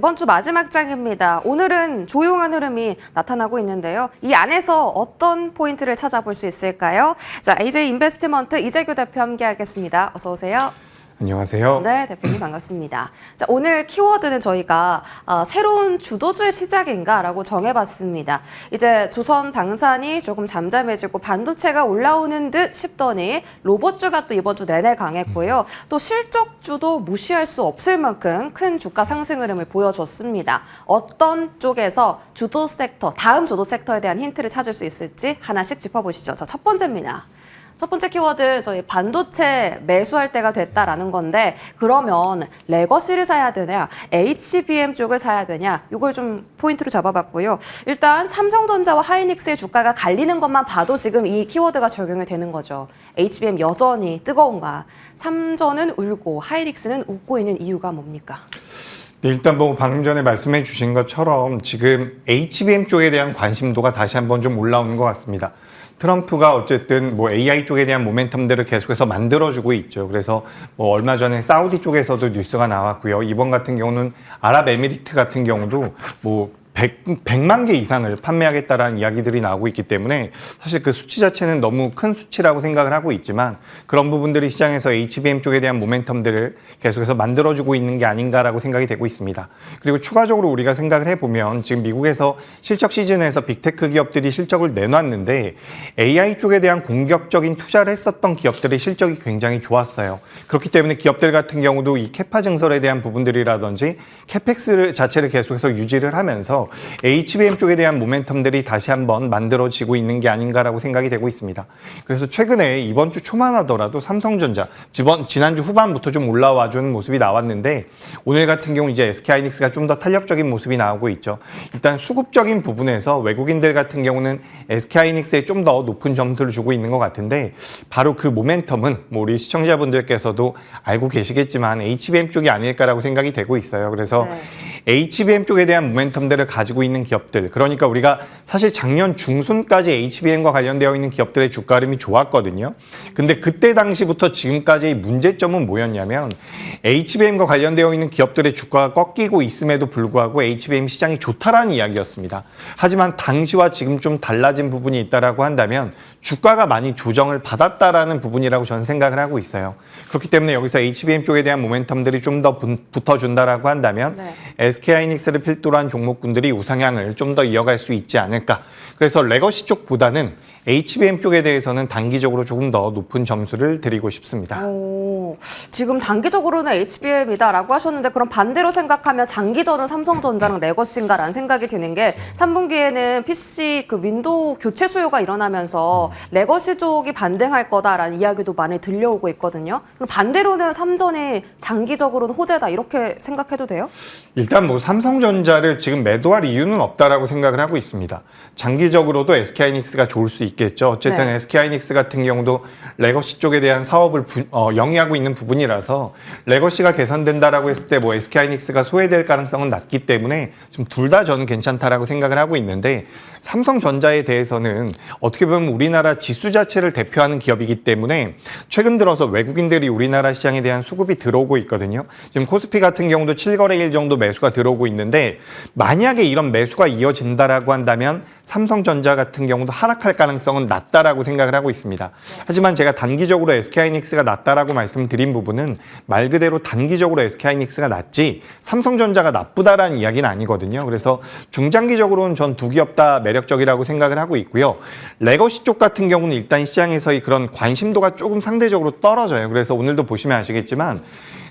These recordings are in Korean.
이번 주 마지막 장입니다. 오늘은 조용한 흐름이 나타나고 있는데요. 이 안에서 어떤 포인트를 찾아볼 수 있을까요? 자, AJ 인베스트먼트 이재규 대표 함께하겠습니다. 어서 오세요. 안녕하세요. 네, 대표님 반갑습니다. 자, 오늘 키워드는 저희가 새로운 주도주의 시작인가라고 정해봤습니다. 이제 조선 방산이 조금 잠잠해지고 반도체가 올라오는 듯 싶더니 로봇주가 또 이번 주 내내 강했고요. 또 실적주도 무시할 수 없을 만큼 큰 주가 상승 흐름을 보여줬습니다. 어떤 쪽에서 주도 섹터, 다음 주도 섹터에 대한 힌트를 찾을 수 있을지 하나씩 짚어보시죠. 자, 첫 번째입니다. 첫 번째 키워드 저희 반도체 매수할 때가 됐다라는 건데 그러면 레거시를 사야 되냐 HBM 쪽을 사야 되냐 이걸 좀 포인트로 잡아봤고요. 일단 삼성전자와 하이닉스의 주가가 갈리는 것만 봐도 지금 이 키워드가 적용이 되는 거죠. HBM 여전히 뜨거운가. 삼전은 울고 하이닉스는 웃고 있는 이유가 뭡니까? 네, 일단 뭐 방금 전에 말씀해 주신 것처럼 지금 HBM 쪽에 대한 관심도가 다시 한번 좀 올라오는 것 같습니다. 트럼프가 어쨌든 뭐 AI 쪽에 대한 모멘텀들을 계속해서 만들어주고 있죠. 그래서 뭐 얼마 전에 사우디 쪽에서도 뉴스가 나왔고요. 이번 같은 경우는 아랍에미리트 같은 경우도 뭐 100만 개 이상을 판매하겠다라는 이야기들이 나오고 있기 때문에 사실 그 수치 자체는 너무 큰 수치라고 생각을 하고 있지만 그런 부분들이 시장에서 HBM 쪽에 대한 모멘텀들을 계속해서 만들어주고 있는 게 아닌가라고 생각이 되고 있습니다. 그리고 추가적으로 우리가 생각을 해보면 지금 미국에서 실적 시즌에서 빅테크 기업들이 실적을 내놨는데 AI 쪽에 대한 공격적인 투자를 했었던 기업들의 실적이 굉장히 좋았어요. 그렇기 때문에 기업들 같은 경우도 이 캐파 증설에 대한 부분들이라든지 캐펙스 자체를 계속해서 유지를 하면서 HBM 쪽에 대한 모멘텀들이 다시 한번 만들어지고 있는 게 아닌가라고 생각이 되고 있습니다. 그래서 최근에 이번 주 초만 하더라도 삼성전자, 지난주 후반부터 좀 올라와 주는 모습이 나왔는데 오늘 같은 경우 이제 SK하이닉스가 좀 더 탄력적인 모습이 나오고 있죠. 일단 수급적인 부분에서 외국인들 같은 경우는 SK하이닉스에 좀 더 높은 점수를 주고 있는 것 같은데 바로 그 모멘텀은 뭐 우리 시청자분들께서도 알고 계시겠지만 HBM 쪽이 아닐까라고 생각이 되고 있어요. 그래서 HBM 쪽에 대한 모멘텀들을 가지고 있는 기업들, 그러니까 우리가 사실 작년 중순까지 HBM과 관련되어 있는 기업들의 주가 흐름이 좋았거든요. 근데 그때 당시부터 지금까지의 문제점은 뭐였냐면 HBM과 관련되어 있는 기업들의 주가가 꺾이고 있음에도 불구하고 HBM 시장이 좋다라는 이야기였습니다. 하지만 당시와 지금 좀 달라진 부분이 있다라고 한다면 주가가 많이 조정을 받았다라는 부분이라고 저는 생각을 하고 있어요. 그렇기 때문에 여기서 HBM 쪽에 대한 모멘텀들이 좀 더 붙어준다라고 한다면 SK하이닉스를 필두로 한 종목군들이 우상향을 좀 더 이어갈 수 있지 않을까. 그래서 레거시 쪽보다는 HBM 쪽에 대해서는 단기적으로 조금 더 높은 점수를 드리고 싶습니다. 지금 단기적으로는 HBM이다라고 하셨는데 그럼 반대로 생각하면 장기전은 삼성전자랑 레거시인가라는 생각이 드는 게 3분기에는 PC 그 윈도우 교체 수요가 일어나면서 레거시 쪽이 반등할 거다라는 이야기도 많이 들려오고 있거든요. 그럼 반대로는 삼전이 장기적으로는 호재다 이렇게 생각해도 돼요? 일단 뭐 삼성전자를 지금 매도할 이유는 없다라고 생각을 하고 있습니다. 장기적으로도 SK하이닉스가 좋을 수 있겠죠. 어쨌든 SK하이닉스 같은 경우도 레거시 쪽에 대한 사업을 영위하고 있는 부분이라서 레거시가 개선된다라고 했을 때 뭐 SK하이닉스가 소외될 가능성은 낮기 때문에 좀 둘 다 저는 괜찮다라고 생각을 하고 있는데 삼성전자에 대해서는 어떻게 보면 우리나라 지수 자체를 대표하는 기업이기 때문에 최근 들어서 외국인들이 우리나라 시장에 대한 수급이 들어오고 있거든요. 지금 코스피 같은 경우도 7거래일 정도 매수가 들어오고 있는데 만약에 이런 매수가 이어진다라고 한다면 삼성전자 같은 경우도 하락할 가능성은 낮다라고 생각을 하고 있습니다. 하지만 제가 단기적으로 SK하이닉스가 낮다라고 말씀드린 부분은 말 그대로 단기적으로 SK하이닉스가 낮지 삼성전자가 나쁘다라는 이야기는 아니거든요. 그래서 중장기적으로는 전 두 기업 다 매력적이라고 생각을 하고 있고요. 레거시 쪽 같은 경우는 일단 시장에서의 그런 관심도가 조금 상대적으로 떨어져요. 그래서 오늘도 보시면 아시겠지만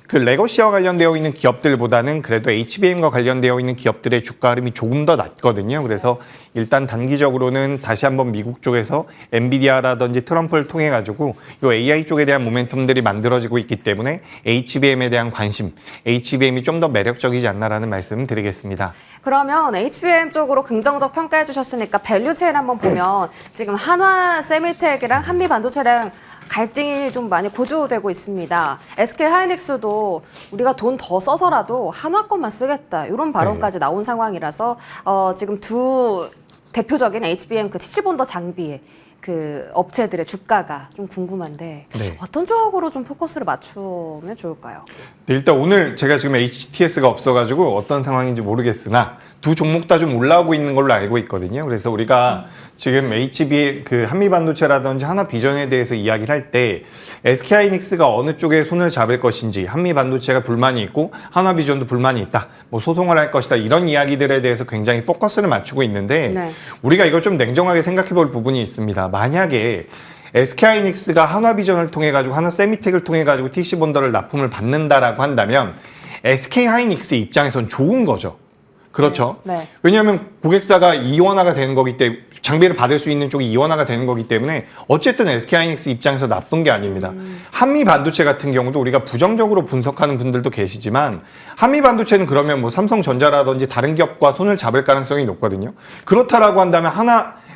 그 레거시와 관련되어 있는 기업들보다는 그래도 HBM과 관련되어 있는 기업들의 주가 흐름이 조금 더 낮거든요. 그래서 일단 단기적으로는 다시 한번 미국 쪽에서 엔비디아라든지 트럼프를 통해 가지고 이 AI 쪽에 대한 모멘텀들이 만들어지고 있기 때문에 HBM에 대한 관심, HBM이 좀 더 매력적이지 않나라는 말씀 드리겠습니다. 그러면 HBM 쪽으로 긍정적 평가해 주셨으니까 밸류체인 한번 보면 지금 한화 세미텍이랑 한미 반도체랑 갈등이 좀 많이 고조되고 있습니다. SK하이닉스도 우리가 돈 더 써서라도 한화 것만 쓰겠다 이런 발언까지 나온 상황이라서 지금 두 대표적인 HBM 그 TC본더 장비 그 업체들의 주가가 좀 궁금한데 네. 어떤 쪽으로 좀 포커스를 맞추면 좋을까요? 네, 일단 오늘 제가 지금 HTS가 없어가지고 어떤 상황인지 모르겠으나 두 종목 다 좀 올라오고 있는 걸로 알고 있거든요. 그래서 우리가 지금 HB 그 한미반도체라든지 하나비전에 대해서 이야기를 할 때 SK하이닉스가 어느 쪽에 손을 잡을 것인지, 한미반도체가 불만이 있고 하나비전도 불만이 있다, 뭐 소송을 할 것이다, 이런 이야기들에 대해서 굉장히 포커스를 맞추고 있는데 네. 우리가 이걸 좀 냉정하게 생각해 볼 부분이 있습니다. 만약에 SK하이닉스가 한화비전을 통해 가지고 하나세미텍을 통해 가지고 TC본더를 납품을 받는다라고 한다면 SK하이닉스 입장에선 좋은 거죠. 그렇죠. 네. 왜냐하면 고객사가 이원화가 되는 거기 때문에, 장비를 받을 수 있는 쪽이 이원화가 되는 거기 때문에 어쨌든 SK하이닉스 입장에서 나쁜 게 아닙니다. 한미반도체 같은 경우도 우리가 부정적으로 분석하는 분들도 계시지만 한미반도체는 그러면 뭐 삼성전자라든지 다른 기업과 손을 잡을 가능성이 높거든요. 그렇다라고 한다면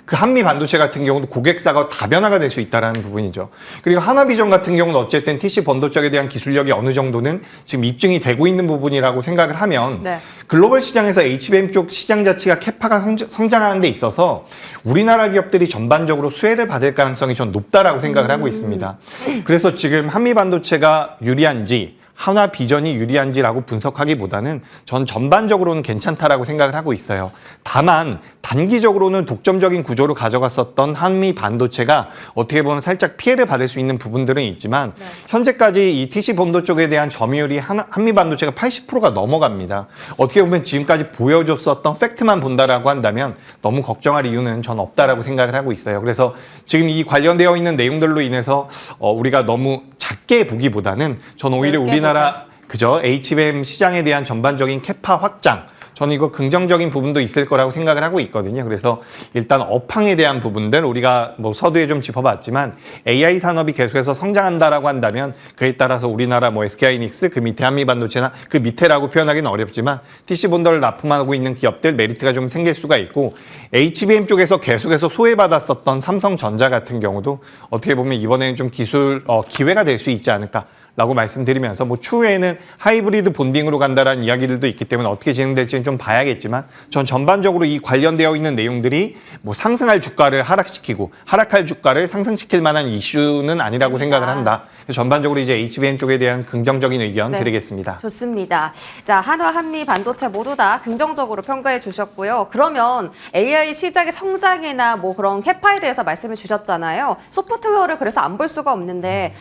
그 한미 반도체 같은 경우도 고객사가 다변화가 될 수 있다는 부분이죠. 그리고 하나비전 같은 경우는 어쨌든 TC 번도 쪽에 대한 기술력이 어느 정도는 지금 입증이 되고 있는 부분이라고 생각을 하면 네. 글로벌 시장에서 HBM 쪽 시장 자체가 캐파가 성장하는 데 있어서 우리나라 기업들이 전반적으로 수혜를 받을 가능성이 전 높다라고 생각을 하고 있습니다. 그래서 지금 한미 반도체가 유리한지 하나비전이 유리한지라고 분석하기보다는 전 전반적으로는 괜찮다라고 생각을 하고 있어요. 다만 단기적으로는 독점적인 구조를 가져갔었던 한미 반도체가 어떻게 보면 살짝 피해를 받을 수 있는 부분들은 있지만 네. 현재까지 이 TC 본도 쪽에 대한 점유율이 한미 반도체가 80%가 넘어갑니다. 어떻게 보면 지금까지 보여줬었던 팩트만 본다라고 한다면 너무 걱정할 이유는 전 없다라고 생각을 하고 있어요. 그래서 지금 이 관련되어 있는 내용들로 인해서 우리가 너무 작게 보기보다는 저는 오히려 우리나라 그죠 HBM 시장에 대한 전반적인 캐파 확장, 저는 이거 긍정적인 부분도 있을 거라고 생각을 하고 있거든요. 그래서 일단 업황에 대한 부분들 우리가 뭐 서두에 좀 짚어봤지만 AI 산업이 계속해서 성장한다라고 한다면 그에 따라서 우리나라 뭐 SK하이닉스 그 밑에 한미반도체나 그 밑에라고 표현하기는 어렵지만 TC 본더를 납품하고 있는 기업들 메리트가 좀 생길 수가 있고, HBM 쪽에서 계속해서 소외받았었던 삼성전자 같은 경우도 어떻게 보면 이번에는 좀 기술 기회가 될 수 있지 않을까 라고 말씀드리면서 뭐 추후에는 하이브리드 본딩으로 간다라는 이야기들도 있기 때문에 어떻게 진행될지는 좀 봐야겠지만 전 전반적으로 이 관련되어 있는 내용들이 뭐 상승할 주가를 하락시키고 하락할 주가를 상승시킬 만한 이슈는 아니라고 생각을 한다. 전반적으로 이제 HBM 쪽에 대한 긍정적인 의견 네. 드리겠습니다. 좋습니다. 자, 한화, 한미, 반도체 모두 다 긍정적으로 평가해 주셨고요. 그러면 AI 시장의 성장이나 뭐 그런 캐파에 대해서 말씀을 주셨잖아요. 소프트웨어를 그래서 안 볼 수가 없는데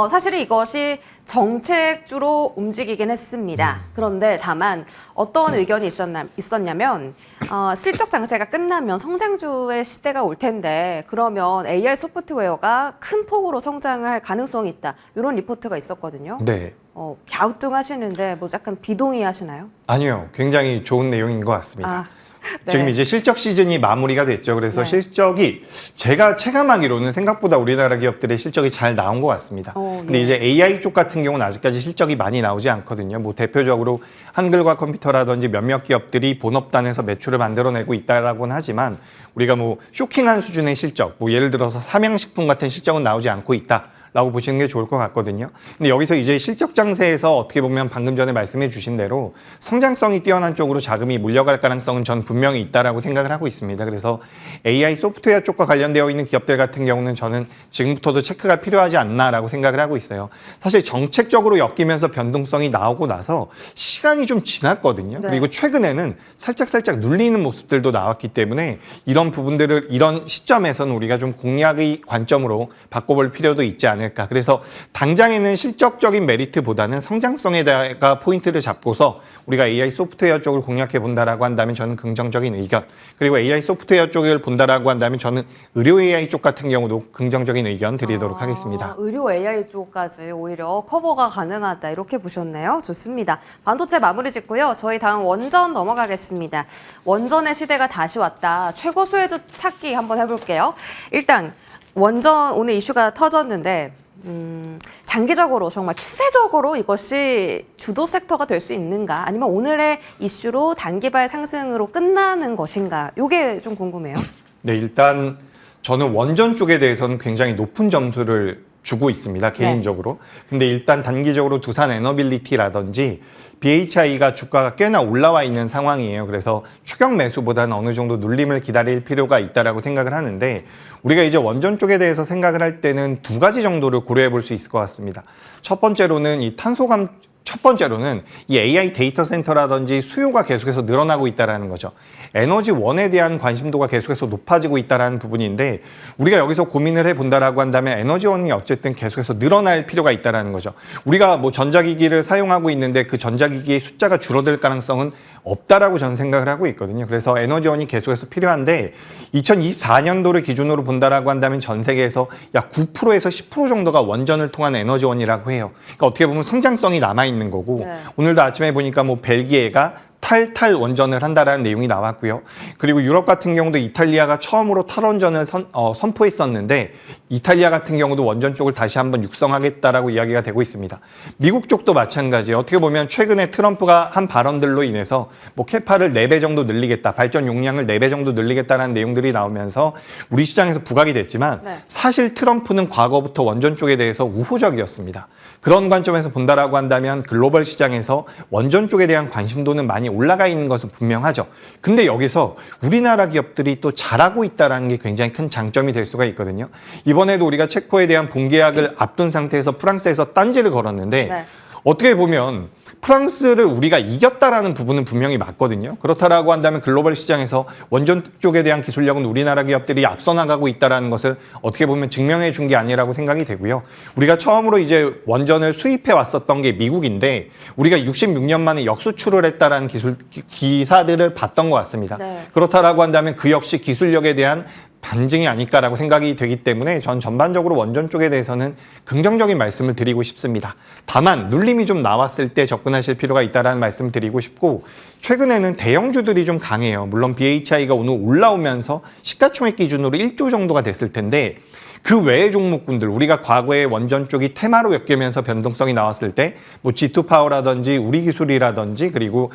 사실은 이것이 정책주로 움직이긴 했습니다. 그런데 다만 어떤 의견이 있었냐면 실적 장세가 끝나면 성장주의 시대가 올 텐데 그러면 AI 소프트웨어가 큰 폭으로 성장을 할 가능성이 있다. 이런 리포트가 있었거든요. 네. 갸우뚱하시는데 뭐 약간 비동의하시나요? 아니요. 굉장히 좋은 내용인 것 같습니다. 아, 네. 지금 이제 실적 시즌이 마무리가 됐죠. 그래서 네. 실적이 제가 체감하기로는 생각보다 우리나라 기업들의 실적이 잘 나온 것 같습니다. 근데 예. 이제 AI 쪽 같은 경우는 아직까지 실적이 많이 나오지 않거든요. 뭐 대표적으로 한글과 컴퓨터라든지 몇몇 기업들이 본업단에서 매출을 만들어내고 있다라고는 하지만 우리가 뭐 쇼킹한 수준의 실적, 뭐 예를 들어서 삼양식품 같은 실적은 나오지 않고 있다. 라고 보시는 게 좋을 것 같거든요. 근데 여기서 이제 실적 장세에서 어떻게 보면 방금 전에 말씀해 주신 대로 성장성이 뛰어난 쪽으로 자금이 몰려갈 가능성은 전 분명히 있다라고 생각을 하고 있습니다. 그래서 AI 소프트웨어 쪽과 관련되어 있는 기업들 같은 경우는 저는 지금부터도 체크가 필요하지 않나라고 생각을 하고 있어요. 사실 정책적으로 엮이면서 변동성이 나오고 나서 시간이 좀 지났거든요. 네. 그리고 최근에는 살짝 눌리는 모습들도 나왔기 때문에 이런 부분들을 이런 시점에서는 우리가 좀 공략의 관점으로 바꿔볼 필요도 있지 않을까. 그래서 당장에는 실적적인 메리트보다는 성장성에다가 포인트를 잡고서 우리가 AI 소프트웨어 쪽을 공략해 본다라고 한다면 저는 긍정적인 의견, 그리고 AI 소프트웨어 쪽을 본다라고 한다면 저는 의료 AI 쪽 같은 경우도 긍정적인 의견 드리도록 하겠습니다. 의료 AI 쪽까지 오히려 커버가 가능하다 이렇게 보셨네요. 좋습니다. 반도체 마무리 짓고요. 저희 다음 원전 넘어가겠습니다. 원전의 시대가 다시 왔다. 최고 수혜주 찾기 한번 해볼게요. 일단 원전 오늘 이슈가 터졌는데 장기적으로 정말 추세적으로 이것이 주도 섹터가 될 수 있는가, 아니면 오늘의 이슈로 단기발 상승으로 끝나는 것인가, 이게 좀 궁금해요. 네, 일단 저는 원전 쪽에 대해서는 굉장히 높은 점수를 주고 있습니다. 개인적으로. 근데 일단 단기적으로 두산 에너빌리티라든지 BHI가 주가가 꽤나 올라와 있는 상황이에요. 그래서 추격 매수보다는 어느 정도 눌림을 기다릴 필요가 있다라고 생각을 하는데 우리가 이제 원전 쪽에 대해서 생각을 할 때는 두 가지 정도를 고려해 볼 수 있을 것 같습니다. 첫 번째로는 이 AI 데이터 센터라든지 수요가 계속해서 늘어나고 있다는 거죠. 에너지원에 대한 관심도가 계속해서 높아지고 있다는 부분인데 우리가 여기서 고민을 해본다라고 한다면 에너지원이 어쨌든 계속해서 늘어날 필요가 있다는 거죠. 우리가 뭐 전자기기를 사용하고 있는데 그 전자기기의 숫자가 줄어들 가능성은 없다라고 저는 생각을 하고 있거든요. 그래서 에너지원이 계속해서 필요한데 2024년도를 기준으로 본다라고 한다면 전 세계에서 약 9%에서 10% 정도가 원전을 통한 에너지원이라고 해요. 그러니까 어떻게 보면 성장성이 남아있는 거고 오늘도 아침에 보니까 뭐 벨기에가 탈 원전을 한다라는 내용이 나왔고요. 그리고 유럽 같은 경우도 이탈리아가 처음으로 탈원전을 선포했었는데 이탈리아 같은 경우도 원전 쪽을 다시 한번 육성하겠다라고 이야기가 되고 있습니다. 미국 쪽도 마찬가지예요. 어떻게 보면 최근에 트럼프가 한 발언들로 인해서 뭐 캐파를 4배 정도 늘리겠다, 발전 용량을 4배 정도 늘리겠다는 내용들이 나오면서 우리 시장에서 부각이 됐지만 사실 트럼프는 과거부터 원전 쪽에 대해서 우호적이었습니다. 그런 관점에서 본다라고 한다면 글로벌 시장에서 원전 쪽에 대한 관심도는 많이 올라가 있는 것은 분명하죠. 근데 여기서 우리나라 기업들이 또 잘하고 있다는 게 굉장히 큰 장점이 될 수가 있거든요. 이번에도 우리가 체코에 대한 본계약을 앞둔 상태에서 프랑스에서 딴지를 걸었는데 어떻게 보면 프랑스를 우리가 이겼다라는 부분은 분명히 맞거든요. 그렇다라고 한다면 글로벌 시장에서 원전 쪽에 대한 기술력은 우리나라 기업들이 앞서 나가고 있다라는 것을 어떻게 보면 증명해 준 게 아니라고 생각이 되고요. 우리가 처음으로 이제 원전을 수입해 왔었던 게 미국인데 우리가 66년 만에 역수출을 했다라는 기사들을 봤던 것 같습니다. 그렇다라고 한다면 그 역시 기술력에 대한 반증이 아닐까라고 생각이 되기 때문에 전 전반적으로 원전 쪽에 대해서는 긍정적인 말씀을 드리고 싶습니다. 다만 눌림이 좀 나왔을 때 접근하실 필요가 있다는 말씀을 드리고 싶고 최근에는 대형주들이 좀 강해요. 물론 BHI가 오늘 올라오면서 시가총액 기준으로 1조 정도가 됐을 텐데 그 외의 종목군들 우리가 과거에 원전 쪽이 테마로 엮이면서 변동성이 나왔을 때 뭐 G2파워라든지 우리기술이라든지 그리고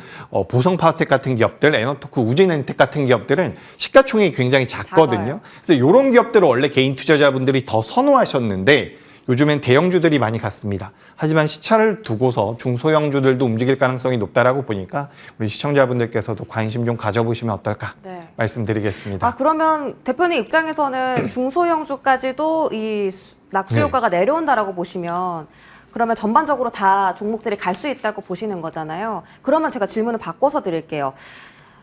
보성파워텍 같은 기업들, 에너토크, 우진엔텍 같은 기업들은 시가총액이 굉장히 작거든요. 그래서 이런 기업들을 원래 개인 투자자분들이 더 선호하셨는데 요즘엔 대형주들이 많이 갔습니다. 하지만 시차를 두고서 중소형주들도 움직일 가능성이 높다라고 보니까 우리 시청자분들께서도 관심 좀 가져보시면 어떨까 말씀드리겠습니다. 그러면 대표님 입장에서는 중소형주까지도 이 낙수 효과가 내려온다라고 보시면 그러면 전반적으로 다 종목들이 갈 수 있다고 보시는 거잖아요. 그러면 제가 질문을 바꿔서 드릴게요.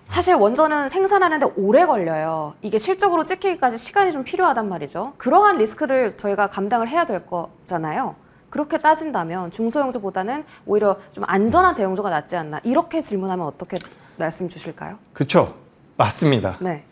사실 원전은 생산하는데 오래 걸려요. 이게 실적으로 찍히기까지 시간이 좀 필요하단 말이죠. 그러한 리스크를 저희가 감당을 해야 될 거잖아요. 그렇게 따진다면 중소형주보다는 오히려 좀 안전한 대형주가 낫지 않나. 이렇게 질문하면 어떻게 말씀 주실까요? 그렇죠. 맞습니다. 네.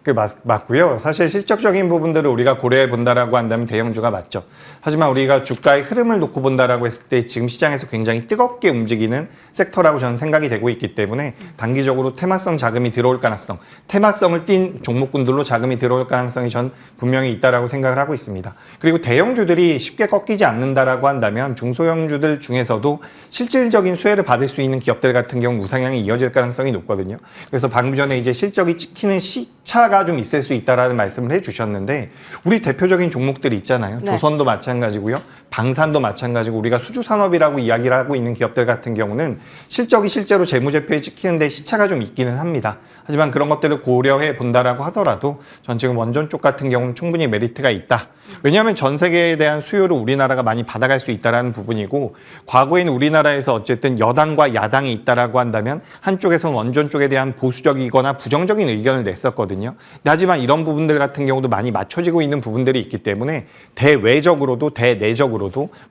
맞고요. 사실 실적적인 부분들을 우리가 고려해 본다라고 한다면 대형주가 맞죠. 하지만 우리가 주가의 흐름을 놓고 본다라고 했을 때 지금 시장에서 굉장히 뜨겁게 움직이는 섹터라고 저는 생각이 되고 있기 때문에 단기적으로 테마성 자금이 들어올 가능성, 테마성을 띈 종목군들로 자금이 들어올 가능성이 전 분명히 있다라고 생각을 하고 있습니다. 그리고 대형주들이 쉽게 꺾이지 않는다라고 한다면 중소형주들 중에서도 실질적인 수혜를 받을 수 있는 기업들 같은 경우 우상향이 이어질 가능성이 높거든요. 그래서 방금 전에 이제 실적이 찍히는 시차가 좀 있을 수 있다라는 말씀을 해주셨는데 우리 대표적인 종목들이 있잖아요. 조선도 마찬가지고요. 방산도 마찬가지고 우리가 수주산업이라고 이야기를 하고 있는 기업들 같은 경우는 실적이 실제로 재무제표에 찍히는데 시차가 좀 있기는 합니다. 하지만 그런 것들을 고려해 본다라고 하더라도 전 지금 원전 쪽 같은 경우는 충분히 메리트가 있다. 왜냐하면 전 세계에 대한 수요를 우리나라가 많이 받아갈 수 있다는 부분이고 과거에는 우리나라에서 어쨌든 여당과 야당이 있다라고 한다면 한쪽에서는 원전 쪽에 대한 보수적이거나 부정적인 의견을 냈었거든요. 하지만 이런 부분들 같은 경우도 많이 맞춰지고 있는 부분들이 있기 때문에 대외적으로도 대내적으로도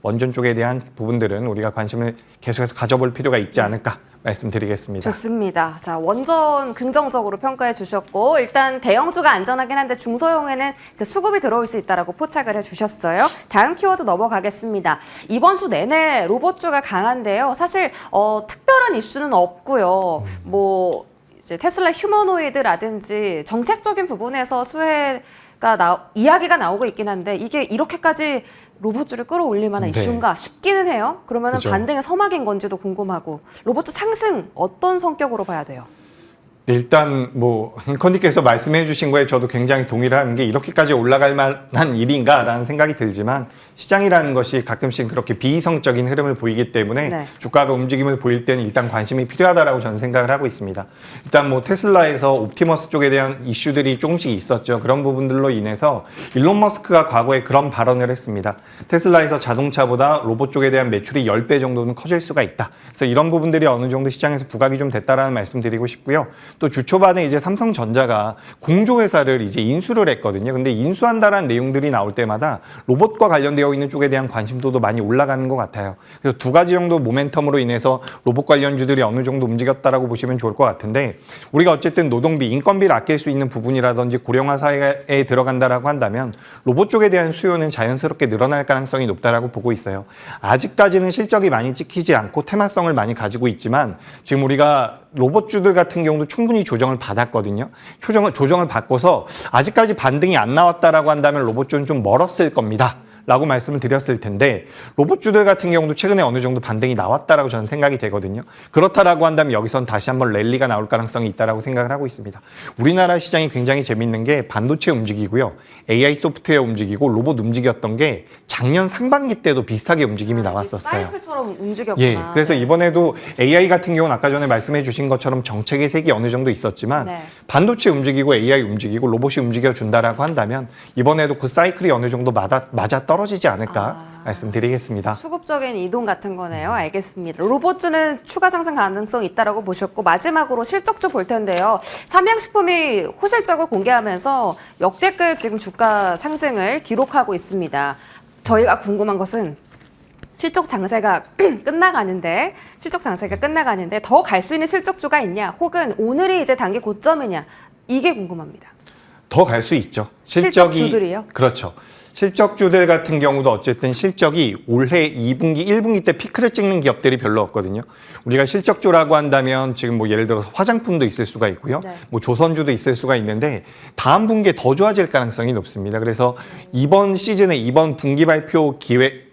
원전 쪽에 대한 부분들은 우리가 관심을 계속해서 가져볼 필요가 있지 않을까 말씀드리겠습니다. 좋습니다. 자, 원전 긍정적으로 평가해 주셨고 일단 대형주가 안전하긴 한데 중소형에는 그 수급이 들어올 수 있다라고 포착을 해 주셨어요. 다음 키워드 넘어가겠습니다. 이번 주 내내 로봇주가 강한데요. 사실 특별한 이슈는 없고요. 뭐 이제 테슬라 휴머노이드라든지 정책적인 부분에서 이야기가 나오고 있긴 한데 이게 이렇게까지 로봇주를 끌어올릴 만한 이슈인가 싶기는 해요. 그러면 반등의 서막인 건지도 궁금하고 로봇주 상승 어떤 성격으로 봐야 돼요? 네, 일단 뭐 컨디께서 말씀해 주신 거에 저도 굉장히 동의를 하는 게 이렇게까지 올라갈 만한 일인가라는 생각이 들지만 시장이라는 것이 가끔씩 그렇게 비이성적인 흐름을 보이기 때문에 네. 주가가 움직임을 보일 때는 일단 관심이 필요하다라고 저는 생각을 하고 있습니다. 일단 뭐 테슬라에서 옵티머스 쪽에 대한 이슈들이 조금씩 있었죠. 그런 부분들로 인해서 일론 머스크가 과거에 그런 발언을 했습니다. 테슬라에서 자동차보다 로봇 쪽에 대한 매출이 10배 정도는 커질 수가 있다. 그래서 이런 부분들이 어느 정도 시장에서 부각이 좀 됐다라는 말씀 드리고 싶고요. 또 주 초반에 이제 삼성전자가 공조회사를 이제 인수를 했거든요. 근데 인수한다라는 내용들이 나올 때마다 로봇과 관련되어 있는 쪽에 대한 관심도도 많이 올라가는 것 같아요. 그래서 두 가지 정도 모멘텀으로 인해서 로봇 관련주들이 어느 정도 움직였다라고 보시면 좋을 것 같은데 우리가 어쨌든 노동비, 인건비를 아낄 수 있는 부분이라든지 고령화 사회에 들어간다라고 한다면 로봇 쪽에 대한 수요는 자연스럽게 늘어날 가능성이 높다라고 보고 있어요. 아직까지는 실적이 많이 찍히지 않고 테마성을 많이 가지고 있지만 지금 우리가 로봇주들 같은 경우도 충분히 조정을 받았거든요. 조정을 받고서 아직까지 반등이 안 나왔다라고 한다면 로봇주는 좀 멀었을 겁니다. 라고 말씀을 드렸을 텐데 로봇주들 같은 경우도 최근에 어느 정도 반등이 나왔다라고 저는 생각이 되거든요. 그렇다라고 한다면 여기선 다시 한번 랠리가 나올 가능성이 있다라고 생각을 하고 있습니다. 우리나라 시장이 굉장히 재밌는 게 반도체 움직이고요. AI 소프트웨어 움직이고 로봇 움직였던 게 작년 상반기 때도 비슷하게 움직임이 나왔었어요. 사이클처럼 움직였구나. 예, 그래서 네. 이번에도 AI 같은 경우는 아까 전에 말씀해 주신 것처럼 정책의 색이 어느 정도 있었지만 네. 반도체 움직이고 AI 움직이고 로봇이 움직여준다라고 한다면 이번에도 그 사이클이 어느 정도 맞아 떨어지지 않을까 말씀드리겠습니다. 수급적인 이동 같은 거네요. 알겠습니다. 로봇주는 추가 상승 가능성 있다라고 보셨고 마지막으로 실적주 볼 텐데요. 삼양식품이 호실적을 공개하면서 역대급 지금 주가 상승을 기록하고 있습니다. 저희가 궁금한 것은 실적 장세가 끝나가는데 더 갈 수 있는 실적주가 있냐 혹은 오늘이 이제 단기 고점이냐 이게 궁금합니다. 더 갈 수 있죠. 실적주들이요? 그렇죠. 실적주들 같은 경우도 어쨌든 실적이 올해 2분기, 1분기 때 피크를 찍는 기업들이 별로 없거든요. 우리가 실적주라고 한다면 지금 뭐 예를 들어서 화장품도 있을 수가 있고요. 네. 뭐 조선주도 있을 수가 있는데 다음 분기에 더 좋아질 가능성이 높습니다. 그래서 이번 시즌에 이번 분기 발표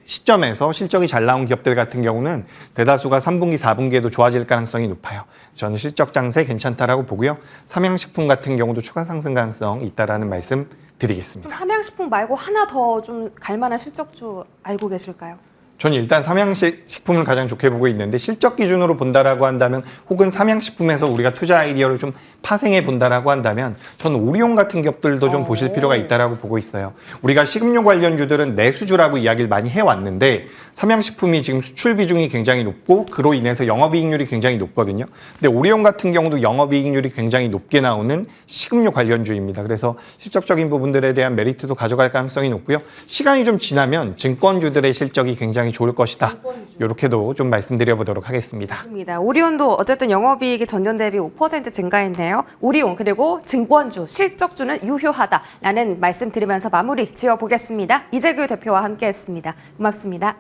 시점에서 실적이 잘 나온 기업들 같은 경우는 대다수가 3분기, 4분기에도 좋아질 가능성이 높아요. 저는 실적 장세 괜찮다라고 보고요. 삼양식품 같은 경우도 추가 상승 가능성 있다라는 말씀 드리겠습니다. 그럼 삼양식품 말고 하나 더 좀 갈만한 실적주 알고 계실까요? 저는 일단 삼양식품을 가장 좋게 보고 있는데 실적 기준으로 본다라고 한다면 혹은 삼양식품에서 우리가 투자 아이디어를 좀 파생해 본다라고 한다면 저는 오리온 같은 기업들도 좀 보실 필요가 있다라고 보고 있어요. 우리가 식음료 관련주들은 내수주라고 이야기를 많이 해왔는데 삼양식품이 지금 수출 비중이 굉장히 높고 그로 인해서 영업이익률이 굉장히 높거든요. 근데 오리온 같은 경우도 영업이익률이 굉장히 높게 나오는 식음료 관련주입니다. 그래서 실적적인 부분들에 대한 메리트도 가져갈 가능성이 높고요. 시간이 좀 지나면 증권주들의 실적이 굉장히 좋을 것이다. 이렇게도 좀 말씀드려보도록 하겠습니다. 맞습니다. 오리온도 어쨌든 영업이익이 전년 대비 5% 증가했네요. 오리온 그리고 증권주, 실적주는 유효하다라는 말씀 드리면서 마무리 지어보겠습니다. 이재규 대표와 함께했습니다. 고맙습니다.